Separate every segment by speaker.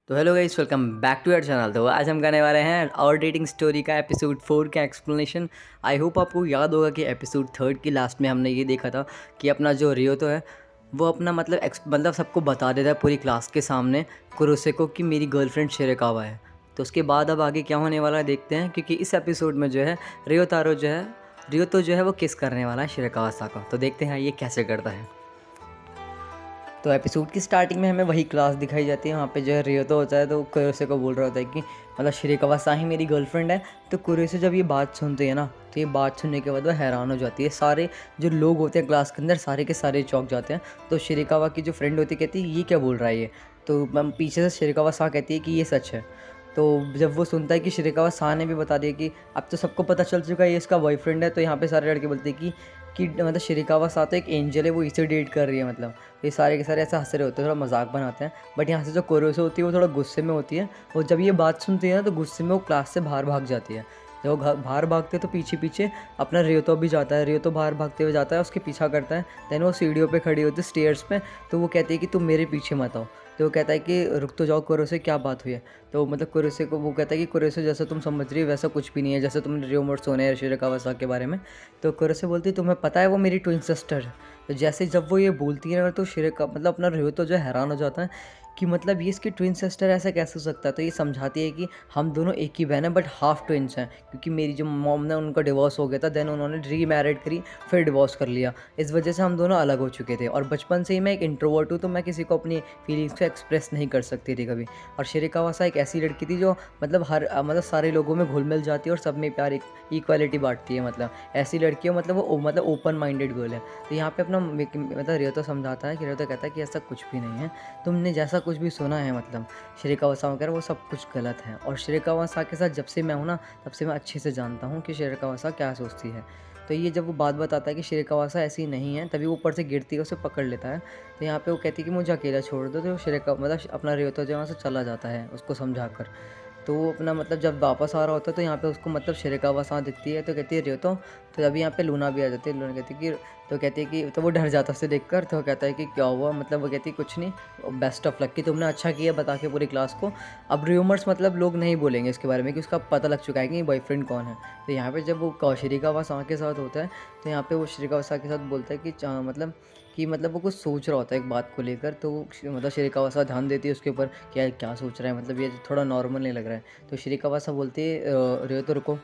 Speaker 1: तो hello guys, welcome back to our channel. तो आज हम करने वाले हैं और डेटिंग स्टोरी का एपिसोड 4 का एक्सप्लेनेशन। आई होप आपको याद होगा कि एपिसोड 3 की लास्ट में हमने ये देखा था कि अपना जो रियो तो है वो अपना मतलब सबको बता देता है पूरी क्लास के सामने कुरोसे को कि मेरी गर्लफ्रेंड शिरेकावा है। तो उसके बाद अब आगे क्या होने वाला है देखते हैं, क्योंकि इस एपिसोड में जो है रियो तो जो है वो किस करने वाला है शिरेकावा सा को। तो देखते हैं ये कैसे करता है। तो एपिसोड की स्टार्टिंग में हमें वही क्लास दिखाई जाती है। वहाँ पे जो है रियोतो होता है तो कुरोसे को बोल रहा होता है कि मतलब शिरेकावा ही मेरी गर्लफ्रेंड है। तो कुरोसे जब ये बात सुनती है ना, तो ये बात सुनने के बाद वो हैरान हो जाती है। सारे जो लोग होते हैं क्लास के अंदर सारे के सारे चौंक जाते हैं। तो शिरेकावा की जो फ्रेंड होती है कहती है ये क्या बोल रहा है ये। तो मैम पीछे से शिरेकावा कहती है कि ये सच है। तो जब वो सुनता है कि शिरेकावा ने भी बता दिया कि अब तो सबको पता चल चुका है ये इसका बॉयफ्रेंड है, तो यहाँ पे सारे लड़के बोलते हैं कि मतलब शिरेकावा तो एक एंजल है, वो इसे डेट कर रही है। मतलब ये सारे के सारे ऐसे हंस रहे होते हैं, थोड़ा मजाक बनाते हैं। बट यहाँ से जो कुरोसे होती है वो थोड़ा गुस्से में होती है। और जब ये बात सुनती है ना तो गुस्से में वो क्लास से बाहर भाग जाती है। जब वो बाहर भागते हैं तो पीछे पीछे अपना रियोतो भी जाता है। रियोतो बाहर भागते हुए जाता है, उसके पीछा करता है। देन वो सीढ़ियों पे खड़ी होती है, स्टेयर्स पे। तो वो कहती है कि तुम मेरे पीछे मत आओ। तो वो कहता है कि रुक तो जाओ कुरोसे, क्या बात हुई है। तो मतलब कुरोसे को वो कहता है कि कुरोसे जैसा तुम समझ रही हो वैसा कुछ भी नहीं है, जैसे तुमने रियोमोट सोने या शिरेकावा के बारे में। तो कुरोसे बोलती है तुम्हें पता है वो मेरी ट्विन सिस्टर है। तो जैसे जब वो ये बोलती है ना तो शिरेका मतलब अपना रियोतो जो हैरान हो जाता है कि मतलब ये इसकी ट्विन सिस्टर ऐसा कैसे हो सकता है। तो ये समझाती है कि हम दोनों एक ही बहन हैं बट हाफ ट्विंस हैं, क्योंकि मेरी जो मॉम ने उनका डिवोर्स हो गया था, देन उन्होंने रीमैरिड करी, फिर डिवोर्स कर लिया। इस वजह से हम दोनों अलग हो चुके थे। और बचपन से ही मैं एक इंट्रोवर्ट हूँ, तो मैं किसी को अपनी फीलिंग्स को एक्सप्रेस नहीं कर सकती थी कभी। और शिरेकावा एक ऐसी लड़की थी जो मतलब मतलब सारे लोगों में घुल मिल जाती है और सब में प्यार इक्वालिटी बांटती है। मतलब ऐसी लड़की हो, मतलब वो मतलब ओपन माइंडेड गर्ल है। तो यहाँ पे अपना मतलब रियोतो समझाता है कि रियोतो कहता है कि ऐसा कुछ भी नहीं है, तुमने जैसा कुछ भी सुना है मतलब शिरेकावा वगैरह वो सब कुछ गलत है। और शिरेकावा के साथ जब से मैं हूँ ना तब से मैं अच्छे से जानता हूँ कि शिरेकावा क्या सोचती है। तो ये जब वो बात बताता है कि शिरेकावा ऐसी नहीं है, तभी वो ऊपर से गिरती है, उसे पकड़ लेता है। तो यहाँ पे वो कहती है कि मुझे अकेला छोड़ दो। तो शिरेकावा मतलब अपना रियोतो जो वहाँ से चला जाता है उसको समझा कर। तो वो अपना मतलब जब वापस आ रहा होता है तो यहाँ पे उसको मतलब शिरेकावा दिखती है। तो कहती है रियोतो। तो अभी यहाँ पे लूना भी आ जाती है। लूना कहती है कि तो कहती है कि तो वो डर जाता है उसे देखकर। तो वो कहता है कि क्या हुआ, मतलब वो कहती है कुछ नहीं, बेस्ट ऑफ लक कि तुमने अच्छा किया बता के पूरी क्लास को। अब र्यूमर्स मतलब लोग नहीं बोलेंगे इसके बारे में कि उसका पता लग चुका है कि बॉयफ्रेंड कौन है। तो यहाँ पे जब वो शिरेकावा के साथ होता है तो यहाँ पे वो शिरेकावा के साथ बोलता है कि वो कुछ सोच रहा होता है एक बात को लेकर। तो वो मतलब शिरेकावा ध्यान देती है उसके ऊपर क्या क्या सोच रहा है, मतलब ये थोड़ा नॉर्मल नहीं लग रहा है। तो शिरेकावा बोलती है रियो तो रुको।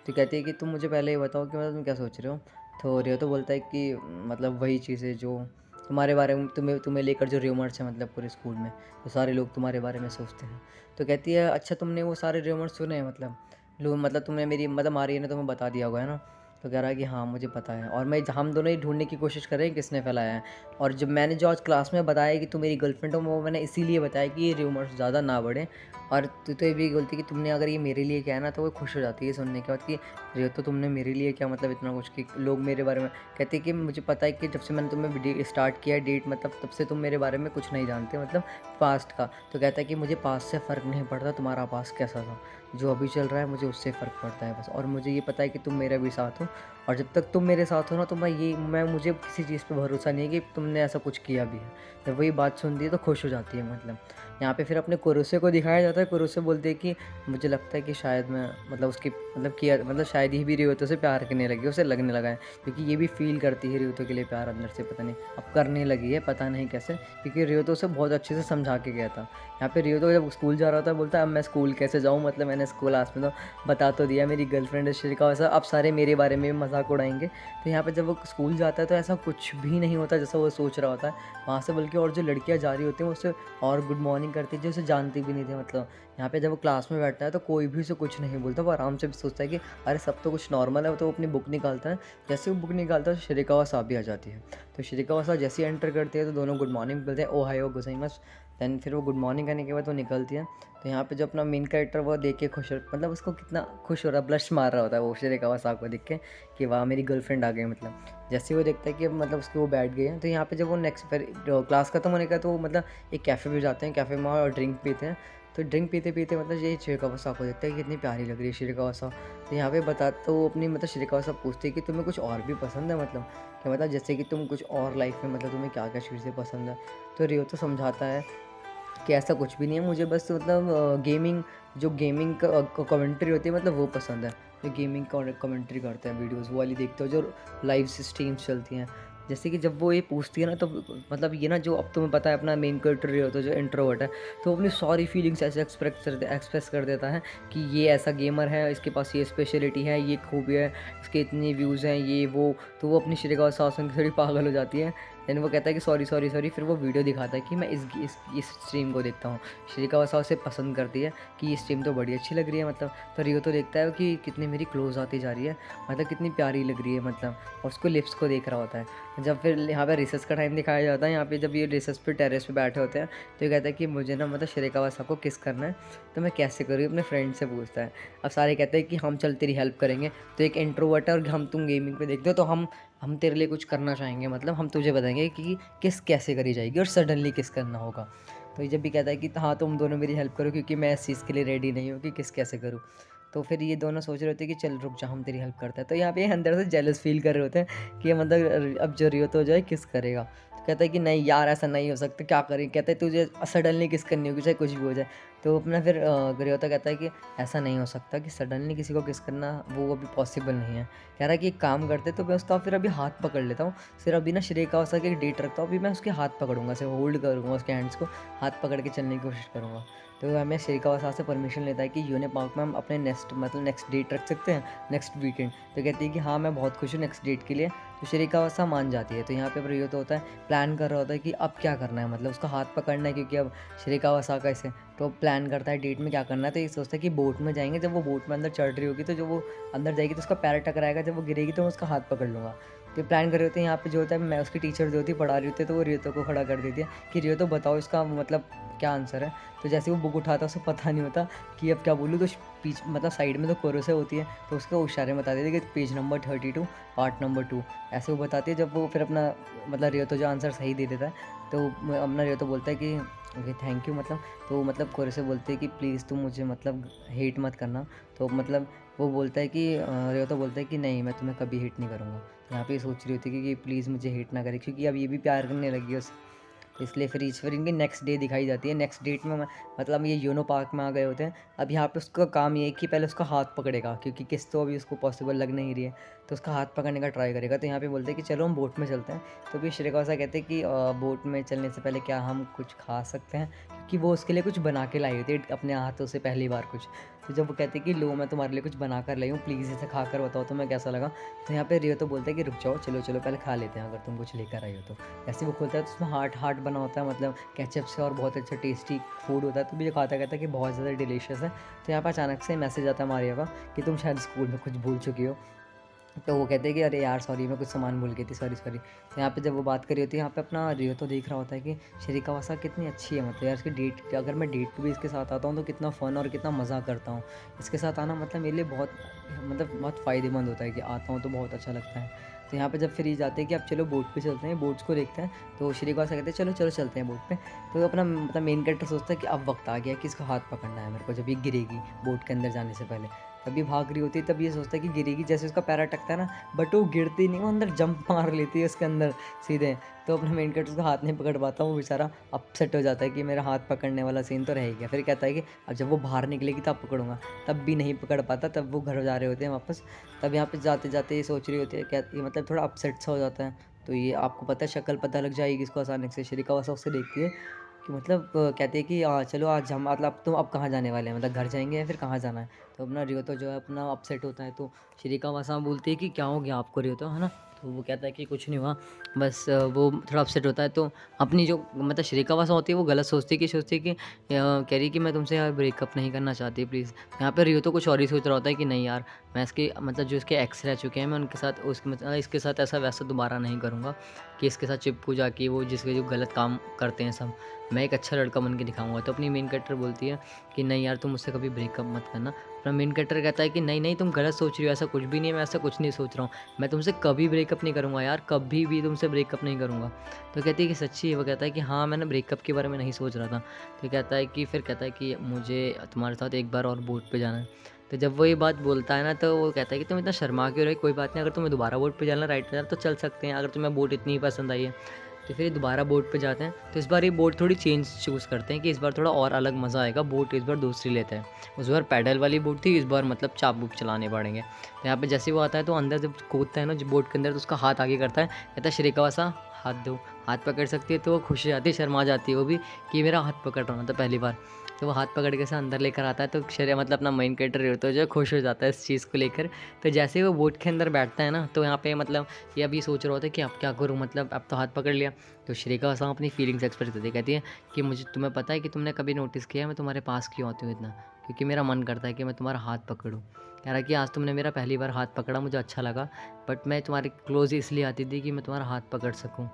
Speaker 1: तो कहती है कि तुम मुझे पहले ये बताओ कि मतलब तुम क्या सोच रहे हो। तो रियो तो बोलता है कि मतलब वही चीज़ है जो तुम्हारे बारे में तुम्हें तुम्हें लेकर जो र्यूमर्स हैं मतलब पूरे स्कूल में, तो सारे लोग तुम्हारे बारे में सोचते हैं। तो कहती है अच्छा तुमने वो सारे र्यूमर्स सुने हैं, मतलब लो मतलब तुमने मेरी मतलब मारी ने तुम्हें बता दिया होगा है ना। तो कह रहा है कि हाँ मुझे पता है, और मैं हम दोनों ही ढूंढने की कोशिश कर रहे हैं किसने फैलाया है। और जब मैंने जो आज क्लास में बताया कि तू मेरी गर्लफ्रेंड हो, वो मैंने इसीलिए बताया कि ये र्यूमर्स ज़्यादा ना बढ़े। और तू तो ये भी बोलती कि तुमने अगर ये मेरे लिए किया है ना, तो वो खुश हो जाती है सुनने के बाद कि ये तो तुमने मेरे लिए क्या मतलब इतना कुछ कि लोग मेरे बारे में कहते हैं कि मुझे पता है कि जब से मैंने तुम्हें स्टार्ट किया है डेट, मतलब तब से तुम मेरे बारे में कुछ नहीं जानते, मतलब पास्ट का। तो कहता है कि मुझे पास्ट से फ़र्क नहीं पड़ता तुम्हारा पास्ट कैसा था, जो अभी चल रहा है मुझे उससे फ़र्क पड़ता है बस। और मुझे ये पता है कि तुम मेरा भी साथ हो, और जब तक तुम मेरे साथ हो ना तो मैं मुझे किसी चीज़ पे भरोसा नहीं है कि तुमने ऐसा कुछ किया भी है। जब वही बात सुनती है तो खुश हो जाती है। मतलब यहाँ पे फिर अपने कुरुसे को दिखाया जाता है। कुरुसे बोलते हैं कि मुझे लगता है कि शायद मैं मतलब उसकी मतलब किया मतलब शायद ये भी रियोतो से प्यार करने लगी, उसे लगने लगा है, क्योंकि ये भी फील करती है रियोतो के लिए प्यार अंदर से, पता नहीं अब करने लगी है, पता नहीं कैसे, क्योंकि रियोतो उसे बहुत अच्छे से समझा के गया था। यहाँ पे रियोतो जब स्कूल जा रहा था बोलता है अब मैं स्कूल कैसे जाऊँ, मतलब मैंने स्कूल आज में तो बता तो दिया मेरी गर्लफ्रेंड है शिरेकावा, अब सारे मेरे बारे में मजाक उड़ाएंगे। तो यहाँ पे जब वो स्कूल जाता है तो ऐसा कुछ भी नहीं होता जैसा वो सोच रहा होता है वहाँ से, बल्कि और जो लड़कियाँ जा रही होती हैं उससे और गुड मॉर्निंग करती है जो उसे जानती भी नहीं थी। मतलब यहाँ पे जब वो क्लास में बैठता है तो कोई भी उसे कुछ नहीं बोलता, वो आराम से भी सोचता है कि अरे सब तो कुछ नॉर्मल है। तो वो अपनी बुक निकालता है, जैसे वो बुक निकालता है तो शिरेकावा भी आ जाती है। तो शिरेकावा जैसे ही एंटर करती है तो दोनों गुड मॉर्निंग बोलते हैं, ओहायो गोजाइमास। देन फिर वो गुड मॉर्निंग करने के बाद वो निकलती है। तो यहाँ पे जो अपना मेन कैरेक्टर वो देख के खुश हो, मतलब उसको कितना खुश हो रहा है, ब्लश मार रहा होता है वो शिरेकावा को देख के कि वाह मेरी गर्लफ्रेंड आ गई। मतलब जैसे वो देखता है कि मतलब उसके वो बैठ गए हैं, तो यहाँ पे जब वो नेक्स्ट फिर क्लास खत्म होने का तो मतलब एक कैफ़े पे जाते हैं, कैफ़े में और ड्रिंक पीते हैं। तो ड्रिंक पीते पीते मतलब ये शिरेकावा को देखता है कि कितनी प्यारी लग रही है शिरेकावा। तो यहाँ पे बता तो वो अपनी मतलब शिरेकावा पूछती है कि तुम्हें कुछ और भी पसंद है, मतलब क्या मतलब जैसे कि तुम कुछ और लाइफ में मतलब तुम्हें क्या क्या चीज़ें पसंद है। तो रियो तो समझाता है कि ऐसा कुछ भी नहीं है, मुझे बस मतलब गेमिंग, जो गेमिंग कमेंट्री होती है मतलब वो पसंद है। जो गेमिंग कमेंट्री करते हैं, वीडियोस वो वाली देखते हो जो लाइव स्ट्रीम्स चलती हैं। जैसे कि जब वो ये पूछती है ना, तो मतलब ये ना, जो अब तुम्हें पता है अपना मेन कैरेक्टर ये होता है जो इंट्रोवर्ट है, तो वो अपनी सारी फीलिंग्स ऐसे एक्सप्रेस कर देता है कि ये ऐसा गेमर है, इसके पास ये स्पेशलिटी है, ये खूबी है, इसके इतने व्यूज़ हैं, ये वो। तो वो अपनी श्रेया घोषाल की थोड़ी पागल हो जाती है। देन वो कहता है कि सॉरी सॉरी सॉरी, फिर वो वीडियो दिखाता है कि मैं इस स्ट्रीम को देखता हूँ। श्रेया घोषाल उसे पसंद करती है कि ये स्ट्रीम तो बड़ी अच्छी लग रही है मतलब। तो रियो तो देखता है कि कितनी मेरी क्लोज आती जा रही है, मतलब कितनी प्यारी लग रही है मतलब, और उसको लिप्स को देख रहा होता है। जब फिर यहाँ पे रिसर्च का टाइम दिखाया जाता है, यहाँ पे जब ये रिसर्च पे टेरेस पे बैठे होते हैं, तो ये कहता है कि मुझे ना मतलब श्रेया घोषाल को किस करना है, तो मैं कैसे करूँ, अपने फ्रेंड से पूछता है। अब सारे कहते हैं कि हम चल तेरी हेल्प करेंगे, तो एक इंट्रोवर्ट है और हम तुम गेमिंग पे देखते हो, तो हम तेरे लिए कुछ करना चाहेंगे, मतलब हम तुझे बताएंगे कि किस कैसे करी जाएगी और सडनली किस करना होगा। तो ये जब भी कहता है कि हाँ तुम दोनों मेरी हेल्प करो, क्योंकि मैं इस चीज़ के लिए रेडी नहीं हूँ कि किस कैसे करूँ। तो फिर ये दोनों सोच रहे होते हैं कि चल रुक जा, हम तेरी हेल्प करते हैं। तो यहाँ पे अंदर से जेलस फील कर रहे होते हैं कि मतलब अब जो रियो तो हो जाए किस करेगा। तो कहता है कि नहीं यार ऐसा नहीं हो सकता, क्या करें। कहता है तुझे सडनली किस करनी होगी, चाहे कुछ भी हो जाए। तो अपना फिर रियोता कहता है कि ऐसा नहीं हो सकता कि सडनली किसी को किस करना, वो अभी पॉसिबल नहीं है। कह रहा है कि एक काम करते, तो मैं उसका फिर अभी हाथ पकड़ लेता हूँ। फिर अभी ना श्रेया घोषाल की एक डेट रखता हूँ, अभी मैं उसके हाथ पकड़ूंगा, से होल्ड करूँगा उसके हैंड्स को, हाथ पकड़ के चलने की कोशिश करूँगा। तो हमें श्रेया घोषाल से परमिशन लेता है कि यूने पार्क में हम अपने नेक्स्ट डेट रख सकते हैं, नेक्स्ट वीकेंड। तो कहती है कि हाँ मैं बहुत खुश हूँ नेक्स्ट डेट के लिए। तो श्रेया घोषाल मान जाती है। तो यहाँ पे रियो तो होता है, प्लान कर रहा होता है कि अब क्या करना है, मतलब उसका हाथ पकड़ना है, क्योंकि अब श्रेया घोषाल कैसे, तो प्लान करता है डेट में क्या करना है। तो ये सोचता है कि बोट में जाएंगे, जब वो बोट में अंदर चढ़ रही होगी, तो जो वो अंदर जाएगी तो उसका पैर टकराएगा, जब वो गिरेगी तो मैं उसका हाथ पकड़ लूँगा। तो प्लान कर रहे होते हैं। यहाँ पे जो होता है, मैं उसकी टीचर जो होती है पढ़ा रही होती है, तो वो रियो को खड़ा कर देती है कि रियो बताओ इसका मतलब क्या आंसर है। तो जैसे वो बुक उठाता है उसे पता नहीं होता कि अब क्या बोलूँ, तो पीछ मतलब साइड में तो कोरोसे होती है, तो उसके इशारे में बता देती है कि पेज नंबर 32 पार्ट नंबर 2, ऐसे वो बताती है। जब वो फिर अपना मतलब रियो जो आंसर सही दे देता है, तो अपना रियो बोलता है कि ओके थैंक यू मतलब। तो मतलब कोरोसे बोलते हैं कि प्लीज़ तुम मुझे मतलब हेट मत करना। तो मतलब वो बोलता है कि रियो बोलता है कि नहीं मैं तुम्हें कभी हेट नहीं करूँगा। तो यहाँ पे सोच रही होती है कि प्लीज़ मुझे हेट ना करे, क्योंकि अब ये भी प्यार करने लगी है उससे। इसलिए फिर इनकी नेक्स्ट डे दिखाई जाती है। नेक्स्ट डेट में मतलब ये यूनो पार्क में आ गए होते हैं। अब यहाँ पे उसका काम ये है कि पहले उसका हाथ पकड़ेगा, क्योंकि किस तो अभी उसको पॉसिबल लग नहीं रही है, तो उसका हाथ पकड़ने का ट्राई करेगा। तो यहाँ पे बोलते हैं कि चलो हम बोट में चलते हैं। तो भी श्रेया घोषाल कहते हैं कि बोट में चलने से पहले क्या हम कुछ खा सकते हैं, क्योंकि वो उसके लिए कुछ बना के लाई होती है अपने हाथों से पहली बार कुछ। तो जब वो कहते हैं कि लो मैं तुम्हारे लिए कुछ बना कर लाई हूँ, प्लीज़ इसे खा कर बताओ तुम्हें कैसा लगा। तो यहाँ पे रियो तो बोलता है कि रुक जाओ, चलो चलो पहले खा लेते हैं, अगर तुम कुछ लेकर आई हो तो। ऐसे वो खोलता है तो उसमें हार्ट हार्ट बना होता है, मतलब केचप से, और बहुत अच्छा टेस्टी फूड होता है। तो मुझे खाता कहता है कि बहुत ज़्यादा डिलीशियस है। तो यहाँ पर अचानक से मैसेज आता है मारिया का कि तुम शायद स्कूल में कुछ भूल चुकी हो। तो वो कहते हैं कि अरे यार सॉरी मैं कुछ सामान भूल गई थी, सॉरी सॉरी। तो यहाँ पे जब वो बात करी होती है, यहाँ पे अपना रियो तो देख रहा होता है कि श्रेया घोषाल कितनी अच्छी है, मतलब यार इसकी डेट, अगर मैं डेट पे भी इसके साथ आता हूँ तो कितना फ़न और कितना मज़ा करता हूँ। इसके साथ आना मतलब मेरे लिए बहुत मतलब बहुत फ़ायदेमंद होता है कि आता हूँ तो बहुत अच्छा लगता है। तो यहाँ पे जब फिर ये जाते हैं कि अब चलो बोट पे चलते हैं, बोट्स को देखते हैं। तो श्रेया घोषाल कहते हैं चलो चलो चलते हैं बोट पे। तो अपना मतलब मेन कैरेक्टर सोचता है कि अब वक्त आ गया कि इसका हाथ पकड़ना है मेरे को, जब ये गिरेगी बोट के अंदर जाने से पहले। तभी भाग रही होती है, तब ये सोचता है कि गिरेगी, जैसे उसका पैर अटकता है ना, बट वो गिरती नहीं, वो अंदर जंप मार लेती है उसके अंदर सीधे। तो अपने मेन कैरेक्टर उसका हाथ नहीं पकड़ पाता, वो बेचारा अपसेट हो जाता है कि मेरा हाथ पकड़ने वाला सीन तो रह गया। फिर कहता है कि अब जब वो बाहर निकलेगी तब पकड़ूंगा, तब भी नहीं पकड़ पाता। तब वो घर जा रहे होते हैं वापस। तब यहाँ पे जाते जाते ये सोच रही होती है, क्या ये मतलब थोड़ा अपसेट सा हो जाता है। तो ये आपको पता है शक्ल पता लग जाएगी इसको अचानक से। श्रेया घोषाल उससे देखती है कि मतलब कहते हैं कि चलो आज हम मतलब तुम अब कहाँ जाने वाले हैं, मतलब घर जाएंगे या फिर कहाँ जाना है। तो अपना रियो तो जो है अपना अपसेट होता है। तो श्रेया घोषाल बोलती है कि क्या हो गया आपको रियो तो, है ना। तो वो कहता है कि कुछ नहीं हुआ, बस वो थोड़ा अपसेट होता है। तो अपनी जो मतलब श्रेया घोषाल होती है वो गलत सोचती है कि कह रही कि मैं तुमसे यार ब्रेकअप नहीं करना चाहती प्लीज़। यहाँ पे रियो तो कुछ और ही सोच रहा होता है कि नहीं यार मैं इसके मतलब जो इसके एक्स रह चुके हैं मैं उनके साथ उसके मतलब इसके साथ ऐसा वैसा दोबारा नहीं करूँगा कि इसके साथ चिपकू जाके वो जिसके जो गलत काम करते हैं सब, मैं एक अच्छा लड़का बन के दिखाऊंगा। तो अपनी मेन कैरेक्टर बोलती है कि नहीं यार तुम मुझसे कभी ब्रेकअप मत करना। अपना मेन कैरेक्टर कहता है कि नहीं नहीं तुम गलत सोच रही हो, ऐसा कुछ भी नहीं है, मैं ऐसा कुछ नहीं सोच रहा हूँ, मैं तुमसे कभी ब्रेकअप नहीं करूँगा यार, कभी भी तुमसे ब्रेकअप नहीं करूँगा। तो कहती है कि सच्ची है। वो कहता है कि हाँ मैंने ब्रेकअप के बारे में नहीं सोच रहा था। तो कहता है कि फिर कहता है कि मुझे तुम्हारे साथ एक बार और बोट पे जाना है। तो जब वो ये बात बोलता है ना, तो वो कहता है कि तुम इतना शर्मा क्यों रहे, कोई बात नहीं, अगर तुम्हें दोबारा बोट पे जाना राइड पे जाना तो चल सकते हैं, अगर तुम्हें बोट इतनी ही पसंद आई है। तो तो फिर दोबारा बोट पे जाते हैं। तो इस बार ये बोट थोड़ी चेंज चूज़ करते हैं कि इस बार थोड़ा और अलग मज़ा आएगा, बोट इस बार दूसरी लेते हैं। उस बार पैडल वाली बोट थी, इस बार मतलब चाबुक चलाने पड़ेंगे। तो यहाँ पे जैसे वो आता है तो अंदर जब कूदता है ना जो बोट के अंदर, तो उसका हाथ आगे करता है, कहता है श्रीकावासा हाथ दो, हाथ पकड़ सकती है। तो वो खुश हो जाती है, शर्मा जाती है वो भी कि मेरा हाथ पकड़ रहा था पहली बार। तो वो हाथ पकड़ के से अंदर लेकर आता है, तो शरीर मतलब अपना मेन कैरेक्टर होता है जो खुश हो जाता है इस चीज़ को लेकर। तो जैसे ही वो बोट के अंदर बैठता है ना, तो यहाँ पे मतलब ये अभी सोच रहा होता है कि अब क्या करूँ, मतलब अब तो हाथ पकड़ लिया। तो श्रीकावासा अपनी फीलिंग्स एक्सप्रेस करती है, कहती है कि मुझे तुम्हें पता है कि तुमने कभी नोटिस किया है मैं तुम्हारे पास क्यों आती हूँ इतना, क्योंकि मेरा मन करता है कि मैं तुम्हारा हाथ पकड़ूँ। कह रहा कि आज तुमने मेरा पहली बार हाथ पकड़ा, मुझे अच्छा लगा, बट मैं तुम्हारे क्लोज इसलिए आती थी कि मैं तुम्हारा हाथ पकड़ सकूँ।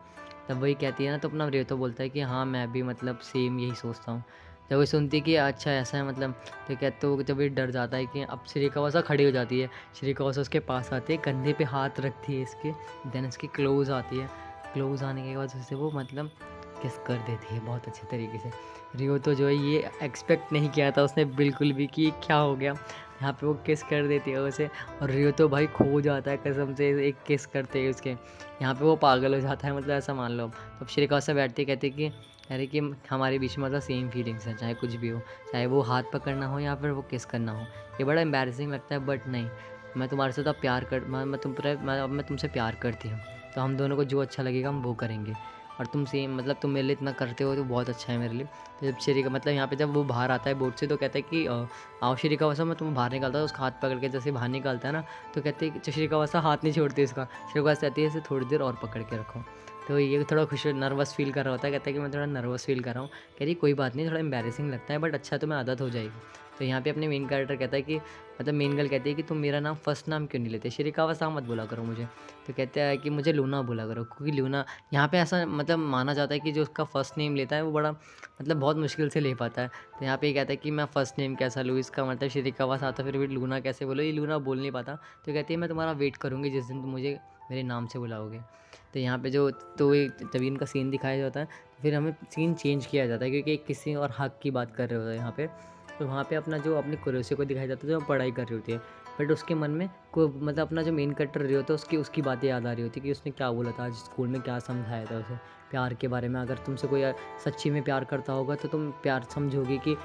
Speaker 1: तब वही कहती है ना, तो अपना रेतो बोलता है कि हाँ मैं भी मतलब सेम यही सोचता हूँ। जब वो सुनती है कि अच्छा ऐसा है मतलब, तो कहते हो जब ये डर जाता है कि अब श्रीकावासा खड़ी हो जाती है। श्रीकावासा उसके पास आती है, कंधे पे हाथ रखती है इसके, देन इसकी क्लोज आती है। क्लोज आने के बाद उससे वो मतलब किस कर देती है बहुत अच्छे तरीके से। रियो तो जो है ये एक्सपेक्ट नहीं किया था उसने बिल्कुल भी कि क्या हो गया, यहाँ पे वो किस कर देती है उसे। और रियो तो भाई खो जाता है कसम से एक किस करते हैं उसके, यहाँ पे वो पागल हो जाता है, मतलब ऐसा मान लो। तो अब श्रीकावासा बैठती है, कहती है कि अरे कि हमारे बीच में मतलब सेम फीलिंग्स हैं, चाहे कुछ भी हो, चाहे वो हाथ पकड़ना हो या फिर वो किस करना हो। ये बड़ा एम्बैरेसिंग लगता है बट नहीं, मैं तुम्हारे साथ अब प्यार कर मैं तुमसे प्यार करती हूँ, तो हम दोनों को जो अच्छा लगेगा हम वो करेंगे। और तुम सेम मतलब तुम मेरे लिए इतना करते हो तो बहुत अच्छा है मेरे लिए। तो जब श्रीका मतलब यहाँ पे जब वो बाहर आता है बोट से, तो कहता है कि आओ श्रीकावासा मैं तुम्हें बाहर निकालता हूँ। उसका हाथ पकड़ के जैसे बाहर निकालता है ना, तो कहते हैं कि श्रीकावासा हाथ नहीं छोड़ती उसका। श्रीकावासा कहती है इसे थोड़ी देर और पकड़ के रखो। तो ये थोड़ा खुश नर्वस फील कर रहा होता है, कहता है कि मैं थोड़ा नर्वस फील कर रहा हूँ। कह रही कोई बात नहीं, थोड़ा एम्बैरेसिंग लगता है बट अच्छा तुम्हें आदत हो जाएगी। तो यहाँ पे अपने मेन कैरेक्टर कहता है कि मतलब मेन गर्ल कहती है कि तुम मेरा नाम फर्स्ट नाम क्यों नहीं लेते, श्रीकावासा मत बोला करो मुझे। तो कहते हैं कि मुझे लूना बोला करो, क्योंकि लूना यहाँ पे ऐसा मतलब माना जाता है कि जो उसका फ़र्स्ट नेम लेता है वो बड़ा मतलब बहुत मुश्किल से ले पाता है। तो यहाँ पे ये कहता है कि मैं फ़र्स्ट नेम कैसा लूँ, इसका मतलब श्रीकावासा आता फिर भी लूना कैसे बोलो, ये लूना बोल नहीं पाता। तो कहती है मैं तुम्हारा वेट करूँगी जिस दिन तुम मुझे मेरे नाम से बुलाओगे। तो यहाँ पे जो तो जब इनका सीन दिखाया जाता है, फिर हमें सीन चेंज किया जाता है क्योंकि किसी और हक की बात कर रहे होते हैं यहाँ पे। तो वहाँ पे अपना जो अपने कुरेशी को दिखाया जाता है जो पढ़ाई कर रही होती है, बट उसके मन में को मतलब अपना जो मेन कैरेक्टर रही होता है उसकी बातें याद आ रही होती है कि उसने क्या बोला था आज स्कूल में, क्या समझाया था उसे प्यार के बारे में। अगर तुमसे कोई सच्ची में प्यार करता होगा तो तुम प्यार समझोगी कि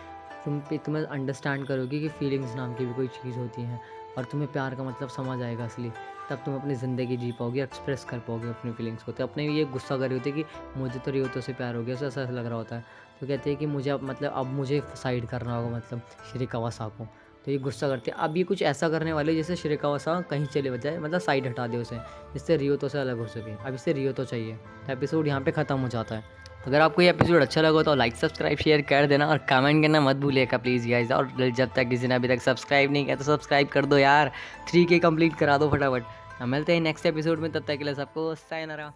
Speaker 1: तुम्हें अंडरस्टैंड करोगी कि फीलिंग्स नाम की भी कोई चीज़ होती है, और तुम्हें प्यार का मतलब समझ आएगा असली। तब तुम अपनी ज़िंदगी जी पाओगे, एक्सप्रेस कर पाओगे अपनी फीलिंग्स को। तो अपने ये गुस्सा कर रही होती है कि मुझे तो रियोतो से प्यार हो गया, ऐसा ऐसा लग रहा होता है। तो कहते हैं कि मुझे अब मतलब अब मुझे साइड करना होगा मतलब श्रीकावासा को। तो ये गुस्सा करते हैं, अब ये कुछ ऐसा करने वाले जैसे श्रीकावासा कहीं चले बजाए, मतलब साइड हटा दे उसे, जिससे रियोतो से अलग हो सके। अब इससे रियोतो चाहिए। तो एपिसोड यहाँ पे ख़त्म हो जाता है। अगर आपको ये एपिसोड अच्छा लगा तो लाइक सब्सक्राइब शेयर कर देना और कमेंट करना मत भूलिएगा प्लीज़ गाइस। और जब तक किसी ने अभी तक सब्सक्राइब नहीं किया तो सब्सक्राइब कर दो यार, 3K कंप्लीट करा दो फटाफट। मिलते हैं नेक्स्ट एपिसोड में, तब तक के लिए सबको सायनारा।